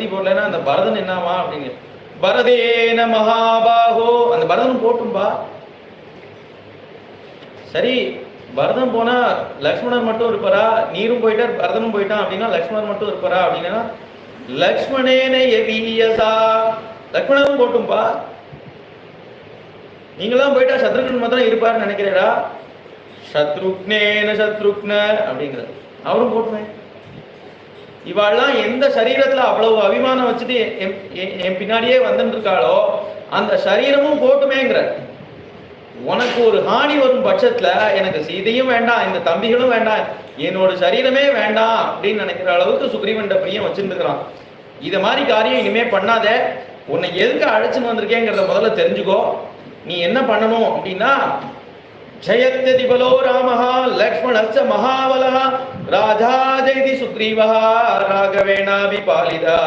கத்தி போடலன்னா அந்த பரதன் என்னவா அப்படிங்க. பரதேன மகாபாகோ, அந்த பரதனும் போட்டும்பா. சரி, பரதன் போனா லக்ஷ்மணன் மட்டும் இருப்பாரா, நீரும் போயிட்டார் பரதனும் போயிட்டான் அப்படின்னா லக்ஷ்மணன் மட்டும் இருப்பாரா அப்படின்னா லக்ஷ்மணேன எவீயசா, லக்ஷ்மணனும் போட்டும்பா. நீங்களாம் போயிட்டா சத்ருகன் மாத்திரம் இருப்பாருன்னு நினைக்கிறேடா. சத்ருக்னேன சத்ருக்ன அப்படிங்கிறது அவரும் போட்டுமே. இவாள்லாம் எந்த சரீரத்துல அவ்வளவு அபிமானம் வச்சுட்டு என் பின்னாடியே வந்துட்டு இருக்காளோ அந்த சரீரமும் போட்டுமேங்கிற. உனக்கு ஒரு ஹானி வரும் பட்சத்துல எனக்கு சீதையும் வேண்டாம், இந்த தம்பிகளும் வேண்டாம், என்னோட சரீரமே வேண்டாம் அப்படின்னு நினைக்கிற அளவுக்கு சுக்ரீவன்ட பிரியம் வச்சுருக்கிறான். இத மாதிரி காரியம் இனிமே பண்ணாத. உன்னை எதுக்கு அழைச்சுன்னு வந்திருக்கேங்கிறத முதல்ல தெரிஞ்சுக்கோ. நீ என்ன பண்ணணும் அப்படின்னா, ஜெயத்யதி பலோ ராமஹா லக்ஷ்மணஸ்ச மகாபலஹ ராஜா ஜெயதி சுக்ரீவஹ ராகவேணாபி பாலிதா.